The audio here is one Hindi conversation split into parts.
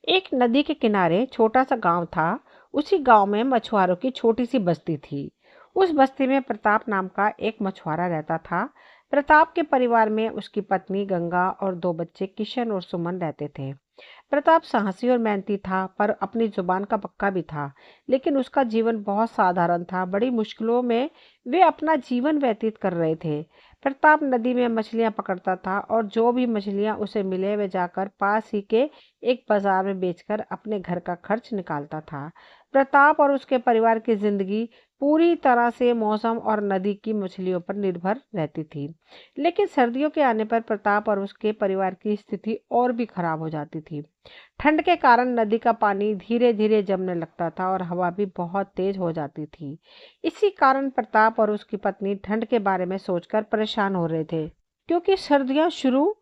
एक नदी के किनारे छोटा सा गांव था। उसी गांव में मछुआरों की छोटी सी बस्ती थी। उस बस्ती में प्रताप नाम का एक मछुआरा रहता था। प्रताप के परिवार में उसकी पत्नी गंगा और दो बच्चे किशन और सुमन रहते थे। प्रताप साहसी और मेहनती था, पर अपनी जुबान का पक्का भी था। लेकिन उसका जीवन बहुत साधारण था। बड़ी मुश्किलों में वे अपना जीवन व्यतीत कर रहे थे। प्रताप नदी में मछलियां पकड़ता था और जो भी मछलियां उसे मिले वे जाकर पास ही के एक बाजार में बेचकर अपने घर का खर्च निकालता था। प्रताप और उसके परिवार की जिंदगी पूरी तरह से मौसम और नदी की मछलियों पर निर्भर रहती थी। लेकिन सर्दियों के आने पर प्रताप और उसके परिवार की स्थिति और भी खराब हो जाती थी। ठंड के कारण नदी का पानी धीरे धीरे जमने लगता था और हवा भी बहुत तेज हो जाती थी। इसी कारण प्रताप और उसकी पत्नी ठंड के बारे में सोचकर परेशान हो रहे थे, क्योंकि सर्दियां शुरू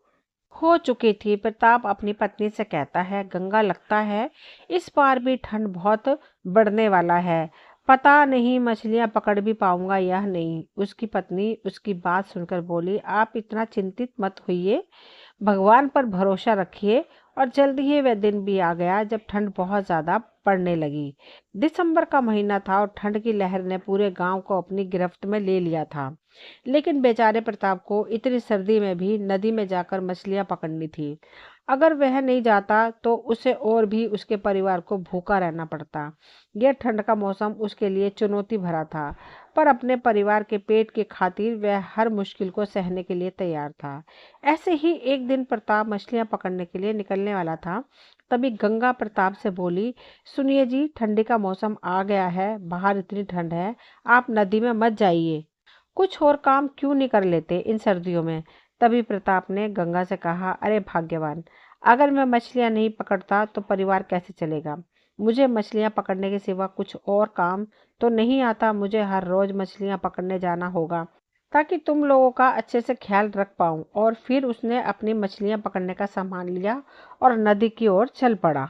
हो चुकी थी। प्रताप अपनी पत्नी से कहता है, गंगा, लगता है इस बार भी ठंड बहुत बढ़ने वाला है। पता नहीं मछलियां पकड़ भी पाऊंगा या नहीं। उसकी पत्नी उसकी बात सुनकर बोली, आप इतना चिंतित मत होइए, भगवान पर भरोसा रखिए। और जल्द ही वह दिन भी आ गया जब ठंड बहुत ज़्यादा पड़ने लगी। दिसंबर का महीना था और ठंड की लहर ने पूरे गांव को अपनी गिरफ्त में ले लिया था। लेकिन बेचारे प्रताप को इतनी सर्दी में भी नदी में जाकर मछलियां पकड़नी थी। अगर वह नहीं जाता तो उसे और भी उसके परिवार को भूखा रहना पड़ता। यह ठंड का मौसम उसके लिए चुनौती भरा था, पर अपने परिवार के पेट की खातिर वह हर मुश्किल को सहने के लिए तैयार था। ऐसे ही एक दिन प्रताप मछलियां पकड़ने के लिए निकलने वाला था। तभी गंगा प्रताप से बोली, सुनिए जी, ठंडी का मौसम आ गया है, बाहर इतनी ठंड है, आप नदी में मत जाइए। कुछ और काम क्यों नहीं कर लेते इन सर्दियों में। तभी प्रताप ने गंगा से कहा, अरे भाग्यवान, अगर मैं मछलियां नहीं पकड़ता तो परिवार कैसे चलेगा। मुझे मछलियां पकड़ने के सिवा कुछ और काम तो नहीं आता। मुझे हर रोज मछलियां पकड़ने जाना होगा ताकि तुम लोगों का अच्छे से ख्याल रख पाऊं। और फिर उसने अपनी मछलियां पकड़ने का सामान लिया और नदी की ओर चल पड़ा।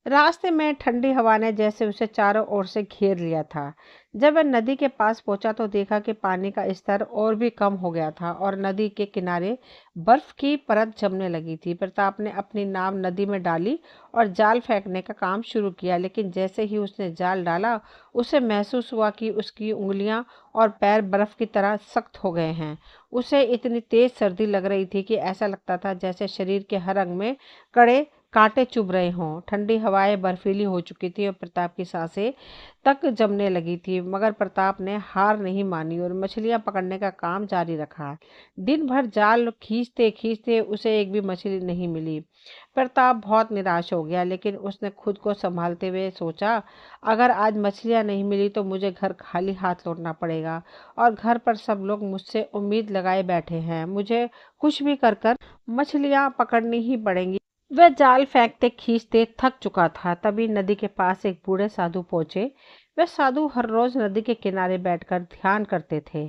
रास्ते में ठंडी हवा ने जैसे उसे चारों ओर से घेर लिया था। जब वह नदी के पास पहुंचा तो देखा कि पानी का स्तर और भी कम हो गया था और नदी के किनारे बर्फ की परत जमने लगी थी। प्रताप ने अपनी नाव नदी में डाली और जाल फेंकने का काम शुरू किया। लेकिन जैसे ही उसने जाल डाला, उसे महसूस हुआ कि उसकी उंगलियां और पैर बर्फ की तरह सख्त हो गए हैं। उसे इतनी तेज सर्दी लग रही थी कि ऐसा लगता था जैसे शरीर के हर अंग में कड़े कांटे चुभ रहे हों। ठंडी हवाएं बर्फीली हो चुकी थी और प्रताप की सांसें तक जमने लगी थी, मगर प्रताप ने हार नहीं मानी और मछलियां पकड़ने का काम जारी रखा। दिन भर जाल खींचते खींचते उसे एक भी मछली नहीं मिली। प्रताप बहुत निराश हो गया, लेकिन उसने खुद को संभालते हुए सोचा, अगर आज मछलियां नहीं मिली तो मुझे घर खाली हाथ लौटना पड़ेगा और घर पर सब लोग मुझसे उम्मीद लगाए बैठे हैं। मुझे कुछ भी कर कर मछलियां पकड़नी ही पड़ेंगी। वह जाल फेंकते खींचते थक चुका था। तभी नदी के पास एक बूढ़े साधु पहुंचे। वह साधु हर रोज नदी के किनारे बैठकर ध्यान करते थे।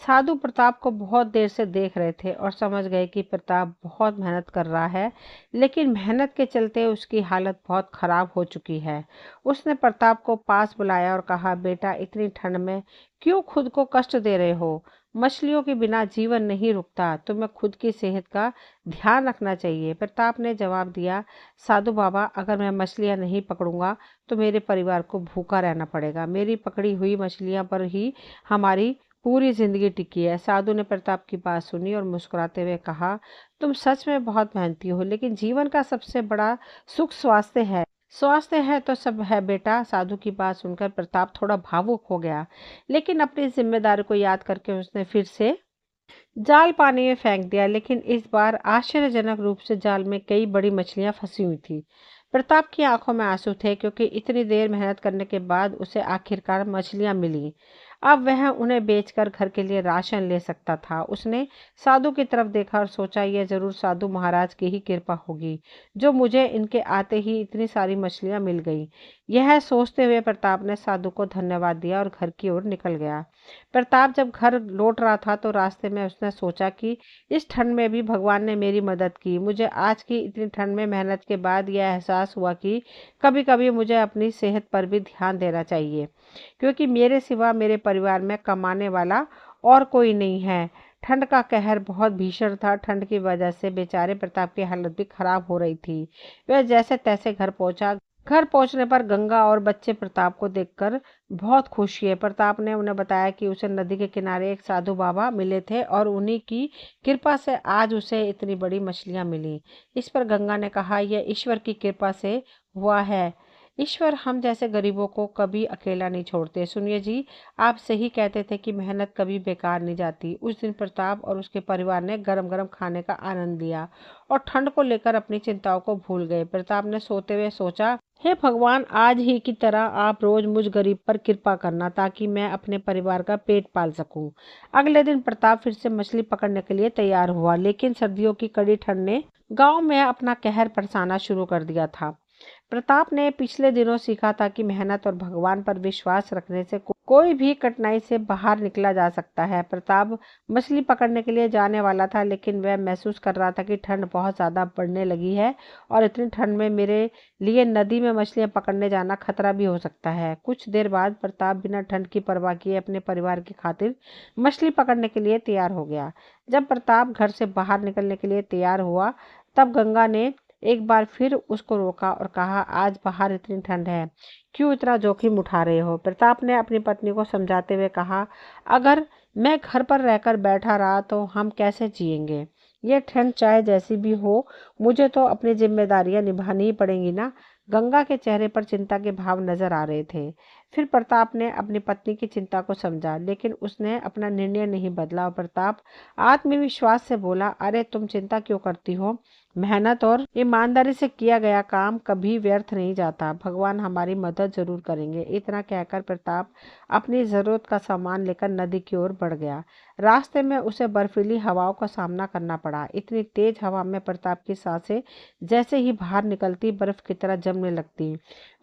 साधु प्रताप को बहुत देर से देख रहे थे और समझ गए कि प्रताप बहुत मेहनत कर रहा है, लेकिन मेहनत के चलते उसकी हालत बहुत खराब हो चुकी है। उसने प्रताप को पास बुलाया और कहा, बेटा, इतनी ठंड में क्यों खुद को कष्ट दे रहे हो। मछलियों के बिना जीवन नहीं रुकता। तुम्हें खुद की सेहत का ध्यान रखना चाहिए। प्रताप ने जवाब दिया, साधु बाबा, अगर मैं मछलियां नहीं पकड़ूंगा तो मेरे परिवार को भूखा रहना पड़ेगा। मेरी पकड़ी हुई मछलियां पर ही हमारी पूरी जिंदगी टिकी है। साधु ने प्रताप की बात सुनी और मुस्कुराते हुए कहा, तुम सच में बहुत मेहनती हो, लेकिन जीवन का सबसे बड़ा सुख स्वास्थ्य है। स्वास्थ्य है तो सब है बेटा। साधु की बात सुनकर प्रताप थोड़ा भावुक हो गया, लेकिन अपनी जिम्मेदारी को याद करके उसने फिर से जाल पानी में फेंक दिया। लेकिन इस बार आश्चर्यजनक रूप से जाल में कई बड़ी मछलियां फंसी हुई थी। प्रताप की आंखों में आंसू थे, क्योंकि इतनी देर मेहनत करने के बाद उसे आखिरकार मछलियां मिली। अब वह उन्हें बेचकर घर के लिए राशन ले सकता था। उसने साधु की तरफ देखा और सोचा, यह जरूर साधु महाराज की ही कृपा होगी जो मुझे इनके आते ही इतनी सारी मछलियां मिल गई। यह सोचते हुए प्रताप ने साधु को धन्यवाद दिया और घर की ओर निकल गया। प्रताप जब घर लौट रहा था तो रास्ते में उसने सोचा कि इस ठंड में भी भगवान ने मेरी मदद की। मुझे आज की इतनी ठंड में मेहनत के बाद यह एहसास हुआ कि कभी कभी मुझे अपनी सेहत पर भी ध्यान देना चाहिए, क्योंकि मेरे सिवा मेरे परिवार में कमाने वाला और कोई नहीं है। ठंड का कहर बहुत भीषण था। ठंड की वजह से बेचारे प्रताप की हालत भी खराब हो रही थी। वह जैसे तैसे घर पहुंचा। घर पहुंचने पर गंगा और बच्चे प्रताप को देखकर बहुत खुश हुए। प्रताप ने उन्हें बताया कि उसे नदी के किनारे एक साधु बाबा मिले थे और उन्हीं की कृपा से आज उसे इतनी बड़ी मछलियां मिली। इस पर गंगा ने कहा, यह ईश्वर की कृपा से हुआ है। ईश्वर हम जैसे गरीबों को कभी अकेला नहीं छोड़ते। सुनिए जी, आप सही कहते थे कि मेहनत कभी बेकार नहीं जाती। उस दिन प्रताप और उसके परिवार ने गरम गरम खाने का आनंद लिया और ठंड को लेकर अपनी चिंताओं को भूल गए। प्रताप ने सोते हुए सोचा, हे भगवान, आज ही की तरह आप रोज मुझ गरीब पर कृपा करना ताकि मैं अपने परिवार का पेट पाल सकूं। अगले दिन प्रताप फिर से मछली पकड़ने के लिए तैयार हुआ, लेकिन सर्दियों की कड़ी ठंड ने गांव में अपना कहर बरसाना शुरू कर दिया था। प्रताप ने पिछले दिनों सीखा था कि मेहनत और भगवान पर विश्वास रखने से कोई भी कठिनाई से बाहर निकला जा सकता है। प्रताप मछली पकड़ने के लिए जाने वाला था, लेकिन वह महसूस कर रहा था कि ठंड बहुत ज्यादा बढ़ने लगी है और इतनी ठंड में मेरे लिए नदी में मछलियां पकड़ने जाना खतरा भी हो सकता है। कुछ देर बाद प्रताप बिना ठंड की परवाह किए अपने परिवार की खातिर मछली पकड़ने के लिए तैयार हो गया। जब प्रताप घर से बाहर निकलने के लिए तैयार हुआ, तब गंगा ने एक बार फिर उसको रोका और कहा, आज बाहर इतनी ठंड है, क्यों इतना जोखिम उठा रहे हो? प्रताप ने अपनी पत्नी को समझाते हुए कहा, अगर मैं घर पर रहकर बैठा रहा तो हम कैसे जिएंगे? यह ठंड चाहे जैसी भी हो, मुझे तो अपनी जिम्मेदारियां निभानी ही पड़ेंगी ना। गंगा के चेहरे पर चिंता के भाव नजर आ रहे थे। फिर प्रताप ने अपनी पत्नी की चिंता को समझा, लेकिन उसने अपना निर्णय नहीं बदला और प्रताप आत्मविश्वास से बोला, अरे तुम चिंता क्यों करती हो? मेहनत और ईमानदारी से किया गया काम कभी व्यर्थ नहीं जाता। भगवान हमारी मदद जरूर करेंगे। इतना कहकर प्रताप अपनी जरूरत का सामान लेकर नदी की ओर बढ़ गया। रास्ते में उसे बर्फीली हवाओं का सामना करना पड़ा। इतनी तेज हवा में प्रताप की सांसें जैसे ही बाहर निकलती बर्फ की तरह जमने लगती।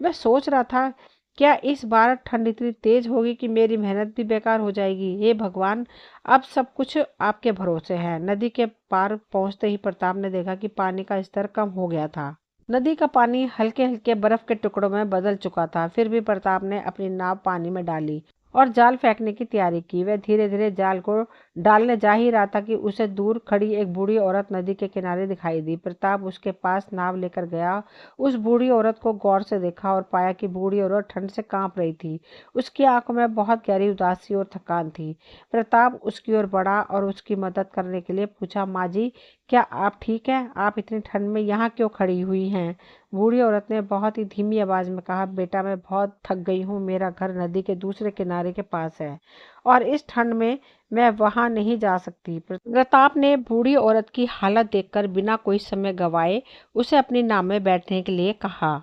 वह सोच रहा था, क्या इस बार ठंड इतनी तेज होगी कि मेरी मेहनत भी बेकार हो जाएगी? हे भगवान, अब सब कुछ आपके भरोसे है। नदी के पार पहुंचते ही प्रताप ने देखा कि पानी का स्तर कम हो गया था। नदी का पानी हल्के हल्के बर्फ के टुकड़ों में बदल चुका था। फिर भी प्रताप ने अपनी नाव पानी में डाली और जाल फेंकने की तैयारी की। वह धीरे धीरे जाल को डालने जा ही रहा था कि उसे दूर खड़ी एक बूढ़ी औरत नदी के किनारे दिखाई दी। प्रताप उसके पास नाव लेकर गया। उस बूढ़ी औरत को गौर से देखा और पाया कि बूढ़ी औरत ठंड से कांप रही थी। उसकी आंखों में बहुत गहरी उदासी और थकान थी। प्रताप उसकी ओर बढ़ा और उसकी मदद करने के लिए पूछा, माँ जी, क्या आप ठीक हैं? आप इतनी ठंड में यहाँ क्यों खड़ी हुई हैं? बूढ़ी औरत ने बहुत ही धीमी आवाज में कहा, बेटा, मैं बहुत थक गई हूँ। मेरा घर नदी के दूसरे किनारे के पास है और इस ठंड में मैं वहां नहीं जा सकती। प्रताप ने बूढ़ी औरत की हालत देखकर बिना कोई समय गवाए उसे अपनी नाव में बैठने के लिए कहा।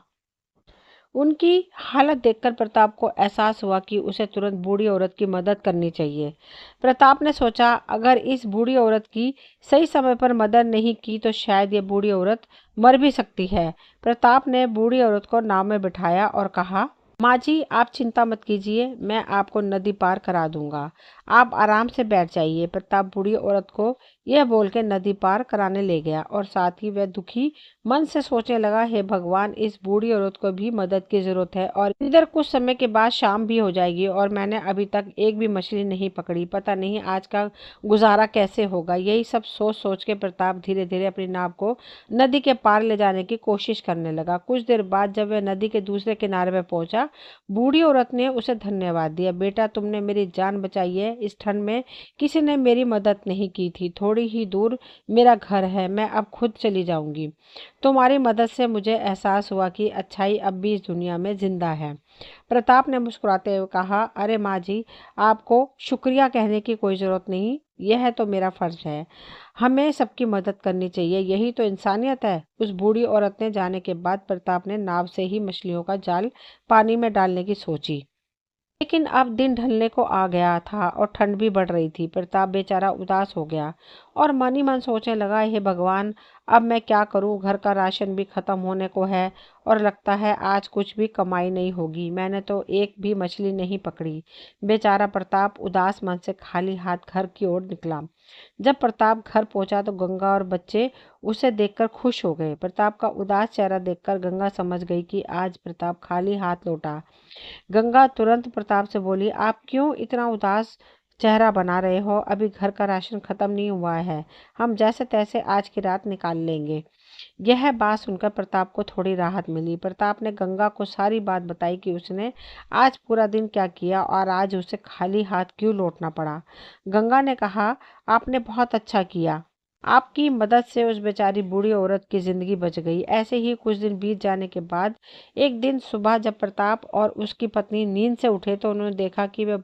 उनकी हालत देखकर प्रताप को एहसास हुआ कि उसे तुरंत बूढ़ी औरत की मदद करनी चाहिए। प्रताप ने सोचा, अगर इस बूढ़ी औरत की सही समय पर मदद नहीं की तो शायद ये बूढ़ी औरत मर भी सकती है। प्रताप ने बूढ़ी औरत को नाव में बिठाया और कहा, माँ जी, आप चिंता मत कीजिए, मैं आपको नदी पार करा दूंगा। आप आराम से बैठ जाइए। प्रताप बूढ़ी औरत को यह बोल के नदी पार कराने ले गया और साथ ही वह दुखी मन से सोचने लगा, हे भगवान, इस बूढ़ी औरत को भी मदद की जरूरत है और इधर कुछ समय के बाद शाम भी हो जाएगी और मैंने अभी तक एक भी मछली नहीं पकड़ी। पता नहीं आज का गुजारा कैसे होगा। यही सब सोच सोच के प्रताप धीरे धीरे अपनी नाव को नदी के पार ले जाने की कोशिश करने लगा। कुछ देर बाद जब वह नदी के दूसरे किनारे पर पहुंचा, बूढ़ी औरत ने उसे धन्यवाद दिया। बेटा, तुमने मेरी जान बचाई है। इस ठंड में किसी ने मेरी मदद नहीं की थी। थोड़ी ही दूर मेरा घर है, मैं अब खुद चली जाऊंगी। तुम्हारी मदद से मुझे एहसास हुआ कि अच्छाई अब भी इस दुनिया में जिंदा है। प्रताप ने मुस्कुराते हुए कहा, अरे माँ जी, आपको शुक्रिया कहने की कोई जरूरत नहीं, यह तो मेरा फर्ज है। हमें सबकी मदद करनी चाहिए, यही तो इंसानियत है। उस बूढ़ी औरत ने जाने के बाद प्रताप ने नाव से ही मछलियों का जाल पानी में डालने की सोची। लेकिन अब दिन ढलने को आ गया था और ठंड भी बढ़ रही थी। प्रताप बेचारा उदास हो गया और मन ही मन सोचने लगा, हे भगवान, अब मैं क्या करूं? घर का राशन भी खत्म होने को है और लगता है आज कुछ भी कमाई नहीं होगी। मैंने तो एक भी मछली नहीं पकड़ी। बेचारा प्रताप उदास मन से खाली हाथ घर की ओर निकला। जब प्रताप घर पहुंचा तो गंगा और बच्चे उसे देखकर खुश हो गए। प्रताप का उदास चेहरा देखकर गंगा समझ गई कि आज प्रताप खाली हाथ लौटा। गंगा तुरंत प्रताप से बोली, आप क्यों इतना उदास चेहरा बना रहे हो, अभी घर का राशन खत्म नहीं हुआ है, हम जैसे तैसे आज की रात निकाल लेंगे। यह बात सुनकर प्रताप को थोड़ी राहत मिली। प्रताप ने गंगा को सारी बात बताई कि उसने आज पूरा दिन क्या किया और आज उसे खाली हाथ क्यों लौटना पड़ा। गंगा ने कहा, आपने बहुत अच्छा किया, आपकी मदद से उस बेचारी बूढ़ी औरत की जिंदगी बच गई। ऐसे ही कुछ दिन बीत जाने के बाद एक दिन सुबह जब प्रताप और उसकी पत्नी नींद से उठे तो उन्होंने देखा कि वे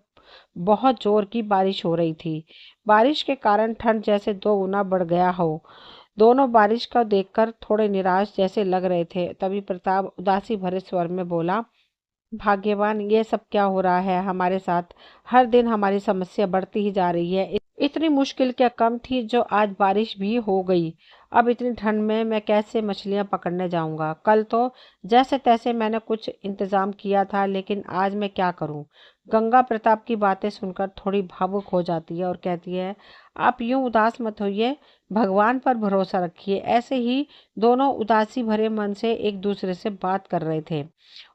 बहुत जोर की बारिश हो रही थी। बारिश के कारण ठंड जैसे दो गुना बढ़ गया हो। दोनों बारिश का देखकर थोड़े निराश जैसे लग रहे थे। तभी प्रताप उदासी भरे स्वर में बोला, भाग्यवान, ये सब क्या हो रहा है हमारे साथ? हर दिन हमारी समस्या बढ़ती ही जा रही है। इतनी मुश्किल क्या कम थी जो आज बारिश भी हो गई। अब इतनी ठंड में मैं कैसे मछलियां पकड़ने जाऊंगा? कल तो जैसे तैसे मैंने कुछ इंतजाम किया था, लेकिन आज मैं क्या करूं? गंगा प्रताप की बातें सुनकर थोड़ी भावुक हो जाती है और कहती है, आप यूं उदास मत होइए, भगवान पर भरोसा रखिए। ऐसे ही दोनों उदासी भरे मन से एक दूसरे से बात कर रहे थे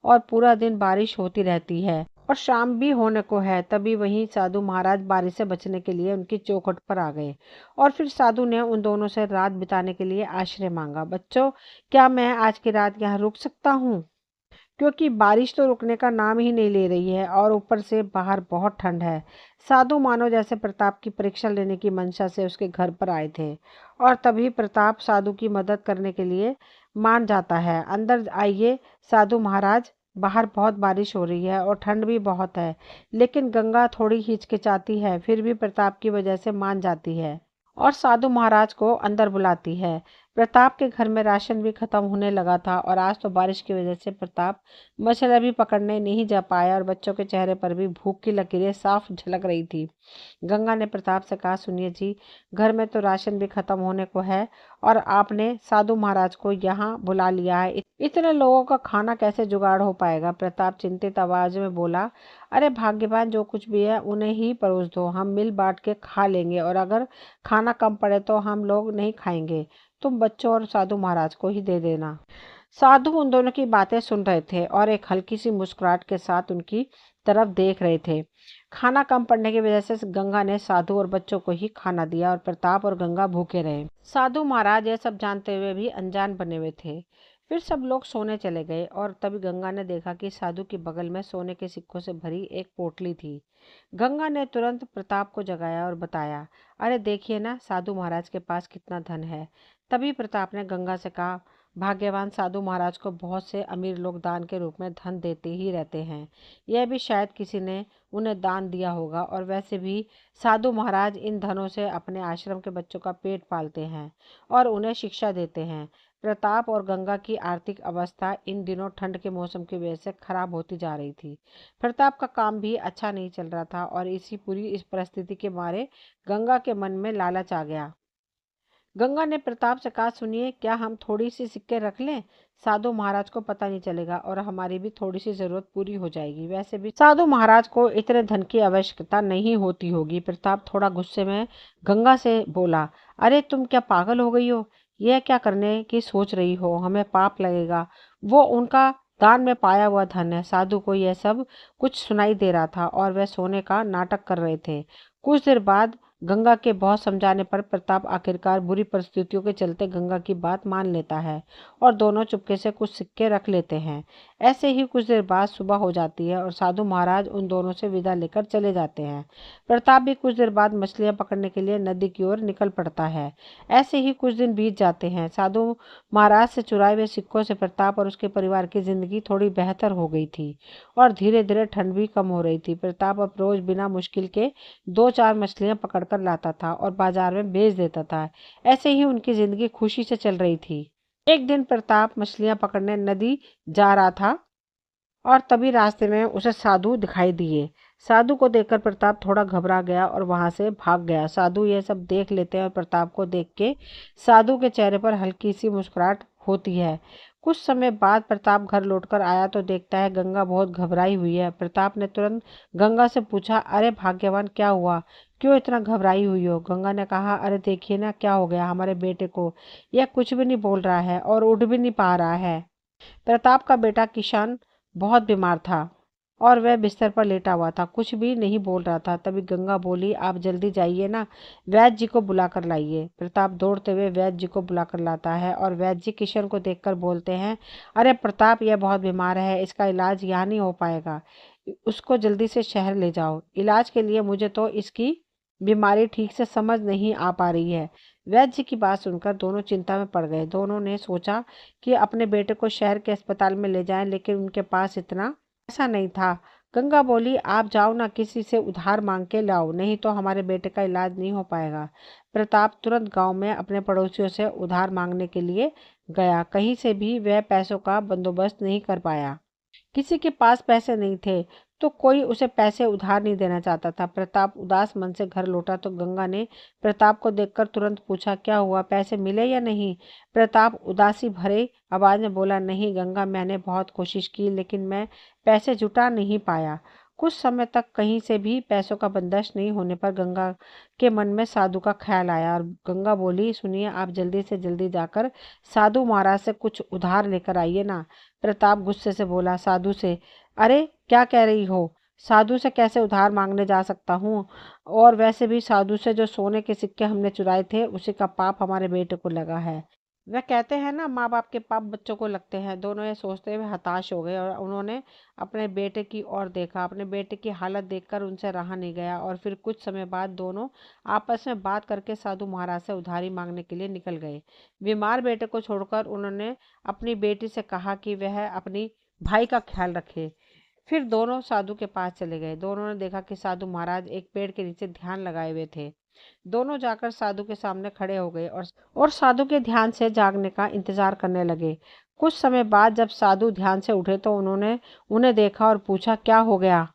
और पूरा दिन बारिश होती रहती है और शाम भी होने को है। तभी वहीं साधु महाराज बारिश से बचने के लिए उनकी चौखट पर आ गए और फिर साधु ने उन दोनों से रात बिताने के लिए आश्रय मांगा। बच्चों, क्या मैं आज की रात यहाँ रुक सकता हूँ? क्योंकि बारिश तो रुकने का नाम ही नहीं ले रही है और ऊपर से बाहर बहुत ठंड है। साधु मानो जैसे प्रताप की परीक्षा लेने की मंशा से उसके घर पर आए थे और तभी प्रताप साधु की मदद करने के लिए मान जाता है। अंदर आइए साधु महाराज, बाहर बहुत बारिश हो रही है और ठंड भी बहुत है। लेकिन गंगा थोड़ी हिचकिचाती है, फिर भी प्रताप की वजह से मान जाती है और साधु महाराज को अंदर बुलाती है। प्रताप के घर में राशन भी खत्म होने लगा था और आज तो बारिश की वजह से प्रताप मछली भी पकड़ने नहीं जा पाया और बच्चों के चेहरे पर भी भूख की लकीरें साफ झलक रही थी। गंगा ने प्रताप से कहा, सुनिए जी, घर में तो राशन भी खत्म होने को है और आपने साधु महाराज को यहाँ बुला लिया है, इतने लोगों का खाना कैसे जुगाड़ हो पाएगा? प्रताप चिंतित आवाज में बोला, अरे भाग्यवान, जो कुछ भी है उन्हें ही परोस दो, हम मिल बांट के खा लेंगे और अगर खाना कम पड़े तो हम लोग नहीं खाएंगे, तुम बच्चों और साधु महाराज को ही दे देना। साधु उन दोनों की बातें सुन रहे थे और एक हल्की सी मुस्कुराहट के साथ उनकी तरफ देख रहे थे। खाना कम पड़ने की वजह से गंगा ने साधु और बच्चों को ही खाना दिया और प्रताप और गंगा भूखे रहे। साधु महाराज यह सब जानते हुए भी अनजान बने हुए थे। फिर सब लोग सोने चले गए और तभी गंगा ने देखा कि साधु के बगल में सोने के सिक्कों से भरी एक पोटली थी। गंगा ने तुरंत प्रताप को जगाया और बताया, अरे देखिए ना, साधु महाराज के पास कितना धन है। तभी प्रताप ने गंगा से कहा, भाग्यवान, साधु महाराज को बहुत से अमीर लोग दान के रूप में धन देते ही रहते हैं। यह भी शायद किसी ने उन्हें दान दिया होगा और वैसे भी साधु महाराज इन धनों से अपने आश्रम के बच्चों का पेट पालते हैं और उन्हें शिक्षा देते हैं। प्रताप और गंगा की आर्थिक अवस्था इन दिनों ठंड के मौसम की वजह से खराब होती जा रही थी। प्रताप का काम भी अच्छा नहीं चल रहा था और इस परिस्थिति के मारे गंगा के मन में लालच आ गया। गंगा ने प्रताप से कहा, सुनिए, क्या हम थोड़ी सी सिक्के रख लें? साधु महाराज को पता नहीं चलेगा और हमारी भी थोड़ी सी जरूरत पूरी हो जाएगी। वैसे भी साधु महाराज को इतने धन की आवश्यकता नहीं होती होगी। प्रताप थोड़ा गुस्से में गंगा से बोला, अरे तुम क्या पागल हो गई हो? यह क्या करने की सोच रही हो? हमें पाप लगेगा। वो उनका दान में पाया हुआ धन है। साधु को यह सब कुछ सुनाई दे रहा था और वह सोने का नाटक कर रहे थे। कुछ देर बाद गंगा के बहुत समझाने पर प्रताप आखिरकार बुरी परिस्थितियों के चलते गंगा की बात मान लेता है और दोनों चुपके से कुछ सिक्के रख लेते हैं। ऐसे ही कुछ देर बाद सुबह हो जाती है और साधु महाराज उन दोनों से विदा लेकर चले जाते हैं। प्रताप भी कुछ देर बाद मछलियां पकड़ने के लिए नदी की ओर निकल पड़ता है। ऐसे ही कुछ दिन बीत जाते हैं। साधु महाराज से चुराए हुए सिक्कों से प्रताप और उसके परिवार की जिंदगी थोड़ी बेहतर हो गई थी और धीरे धीरे ठंड भी कम हो रही थी। प्रताप अब रोज बिना मुश्किल के 2-4 मछलियां पकड़कर लाता था और बाजार में बेच देता था। ऐसे ही उनकी जिंदगी खुशी से चल रही थी। एक दिन प्रताप मछलियां पकड़ने नदी जा रहा था और तभी रास्ते में उसे साधु दिखाई दिए। साधु को देखकर प्रताप थोड़ा घबरा गया और वहां से भाग गया। साधु यह सब देख लेते हैं और प्रताप को देख के साधु के चेहरे पर हल्की सी मुस्कुराहट होती है। कुछ समय बाद प्रताप घर लौटकर आया तो देखता है गंगा बहुत घबराई हुई है। प्रताप ने तुरंत गंगा से पूछा, अरे भाग्यवान, क्या हुआ? क्यों इतना घबराई हुई हो? गंगा ने कहा, अरे देखिए ना, क्या हो गया हमारे बेटे को। यह कुछ भी नहीं बोल रहा है और उठ भी नहीं पा रहा है। प्रताप का बेटा किशन बहुत बीमार था और वह बिस्तर पर लेटा हुआ था, कुछ भी नहीं बोल रहा था। तभी गंगा बोली, आप जल्दी जाइए ना, वैद्य जी को बुला कर लाइए। प्रताप दौड़ते हुए वैद्य जी को बुला कर लाता है और वैद्य जी किशन को देखकर बोलते हैं, अरे प्रताप, यह बहुत बीमार है, इसका इलाज यहाँ नहीं हो पाएगा, उसको जल्दी से शहर ले जाओ। इलाज के लिए मुझे तो इसकी बीमारी ठीक से समझ नहीं आ पा रही है। वैद्य जी की बात सुनकर दोनों चिंता में पड़ गए। दोनों ने सोचा कि अपने बेटे को शहर के अस्पताल में ले जाएं, लेकिन उनके पास इतना ऐसा नहीं था। गंगा बोली, आप जाओ ना, किसी से उधार मांग के लाओ, नहीं तो हमारे बेटे का इलाज नहीं हो पाएगा। प्रताप तुरंत गांव में अपने पड़ोसियों से उधार मांगने के लिए गया। कहीं से भी वह पैसों का बंदोबस्त नहीं कर पाया। किसी के पास पैसे नहीं थे तो कोई उसे पैसे उधार नहीं देना चाहता था। प्रताप उदास मन से घर लौटा तो गंगा ने प्रताप को देखकर तुरंत पूछा, क्या हुआ, पैसे मिले या नहीं? प्रताप उदासी भरे आवाज में बोला, नहीं गंगा, मैंने बहुत कोशिश की लेकिन मैं पैसे जुटा नहीं पाया। कुछ समय तक कहीं से भी पैसों का बंदोबस्त नहीं होने पर गंगा के मन में साधु का ख्याल आया और गंगा बोली, सुनिए, आप जल्दी से जल्दी जाकर साधु महाराज से कुछ उधार लेकर आइए ना। प्रताप गुस्से से बोला साधु से, अरे क्या कह रही हो, साधु से कैसे उधार मांगने जा सकता हूँ? और वैसे भी साधु से जो सोने के सिक्के हमने चुराए थे उसी का पाप हमारे बेटे को लगा है। वह कहते हैं ना, माँ बाप के पाप बच्चों को लगते हैं। दोनों ये सोचते हुए हताश हो गए और उन्होंने अपने बेटे की ओर देखा। अपने बेटे की हालत देखकर उनसे रहा नहीं गया और फिर कुछ समय बाद दोनों आपस में बात करके साधु महाराज से उधारी मांगने के लिए निकल गए। बीमार बेटे को छोड़कर उन्होंने अपनी बेटी से कहा कि वह अपनी भाई का ख्याल रखे। फिर दोनों साधु के पास चले गए। दोनों ने देखा कि साधु महाराज एक पेड़ के नीचे ध्यान लगाए हुए थे। दोनों जाकर साधु के सामने खड़े हो गए और साधु के ध्यान से जागने का इंतजार करने लगे। कुछ समय बाद जब साधु ध्यान से उठे तो उन्होंने उन्हें देखा और पूछा, क्या हो गया,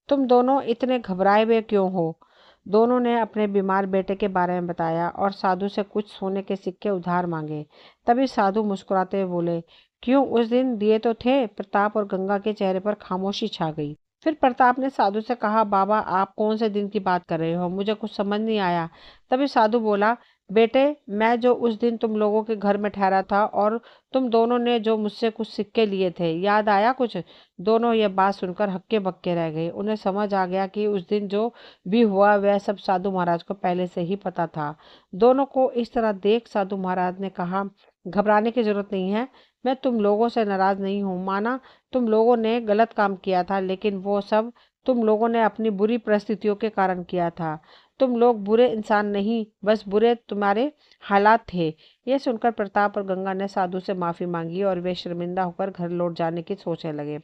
तुम दोनों इतने घबराए हुए क्यों हो? दोनों ने अपने बीमार बेटे के बारे में बताया और साधु से कुछ सोने के सिक्के उधार मांगे। तभी साधु मुस्कुराते हुए बोले, क्यों, उस दिन दिए तो थे? प्रताप और गंगा के चेहरे पर खामोशी छा गई। फिर प्रताप ने साधु से कहा, बाबा, आप कौन से दिन की बात कर रहे हो, मुझे कुछ समझ नहीं आया। तभी साधु बोला, बेटे, मैं जो उस दिन तुम लोगों के घर में ठहरा था और तुम दोनों ने जो मुझसे कुछ सिक्के लिए थे, याद आया कुछ? दोनों ये बात सुनकर हक्के बक्के रह गए। उन्हें समझ आ गया कि उस दिन जो भी हुआ वह सब साधु महाराज को पहले से ही पता था। दोनों को इस तरह देख साधु महाराज ने कहा, घबराने की जरूरत नहीं है, मैं तुम लोगों से नाराज नहीं हूँ। माना तुम लोगों ने गलत काम किया था, लेकिन वो सब तुम लोगों ने अपनी बुरी परिस्थितियों के कारण किया था। तुम लोग बुरे इंसान नहीं, बस बुरे तुम्हारे हालात थे। यह सुनकर प्रताप और गंगा ने साधु से माफी मांगी और वे शर्मिंदा होकर घर लौट जाने की सोचने लगे।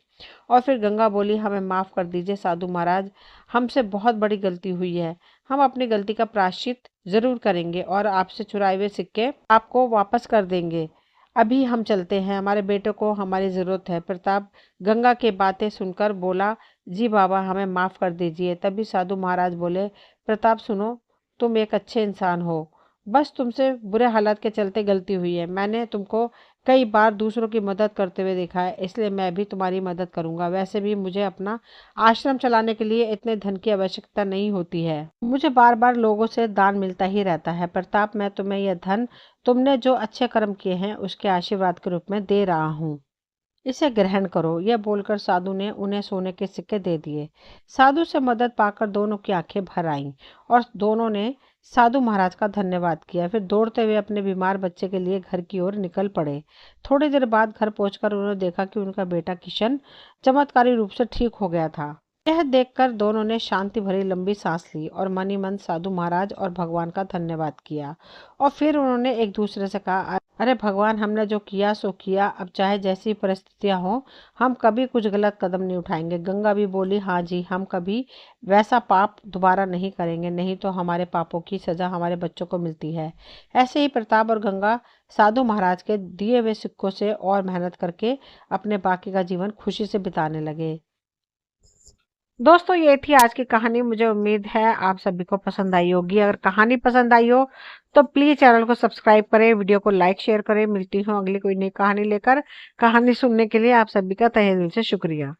और फिर गंगा बोली, हमें माफ कर दीजिए साधु महाराज, हमसे बहुत बड़ी गलती हुई है। हम अपनी गलती का प्रायश्चित जरूर करेंगे और आपसे चुराए हुए सिक्के आपको वापस कर देंगे। अभी हम चलते हैं, हमारे बेटे को हमारी जरूरत है। प्रताप गंगा की बातें सुनकर बोला, जी बाबा, हमें माफ कर दीजिए। तभी साधु महाराज बोले, प्रताप सुनो, तुम एक अच्छे इंसान हो, बस तुमसे बुरे हालात के चलते गलती हुई है। मैंने तुमको कई बार दूसरों की मदद करते हुए देखा है, इसलिए मैं भी तुम्हारी मदद करूंगा। वैसे भी मुझे अपना आश्रम चलाने के लिए इतने धन की आवश्यकता नहीं होती है, मुझे बार बार लोगों से दान मिलता ही रहता है। प्रताप, मैं तुम्हें यह धन तुमने जो अच्छे कर्म किए हैं उसके आशीर्वाद के रूप में दे रहा हूँ, इसे ग्रहण करो। यह बोलकर साधु ने उन्हें सोने के सिक्के दे दिए। साधु से मदद पाकर दोनों की आंखें भर आईं और दोनों ने साधु महाराज का धन्यवाद किया। फिर दौड़ते हुए अपने बीमार बच्चे के लिए घर की ओर निकल पड़े। थोड़ी देर बाद घर पहुंचकर उन्होंने देखा कि उनका बेटा किशन चमत्कारी रूप से ठीक हो गया था। यह देखकर दोनों ने शांति भरी लंबी सांस ली और मन ही मन साधु महाराज और भगवान का धन्यवाद किया। और फिर उन्होंने एक दूसरे से कहा, अरे भगवान, हमने जो किया सो किया, अब चाहे जैसी परिस्थितियां हो हम कभी कुछ गलत कदम नहीं उठाएंगे। गंगा भी बोली, हाँ जी, हम कभी वैसा पाप दोबारा नहीं करेंगे, नहीं तो हमारे पापों की सजा हमारे बच्चों को मिलती है। ऐसे ही प्रताप और गंगा साधु महाराज के दिए हुए सिक्कों से और मेहनत करके अपने बाकी का जीवन खुशी से बिताने लगे। दोस्तों, ये थी आज की कहानी। मुझे उम्मीद है आप सभी को पसंद आई होगी। अगर कहानी पसंद आई हो तो प्लीज चैनल को सब्सक्राइब करें, वीडियो को लाइक शेयर करें। मिलती हूँ अगली कोई नई कहानी लेकर। कहानी सुनने के लिए आप सभी का तहे दिल से शुक्रिया।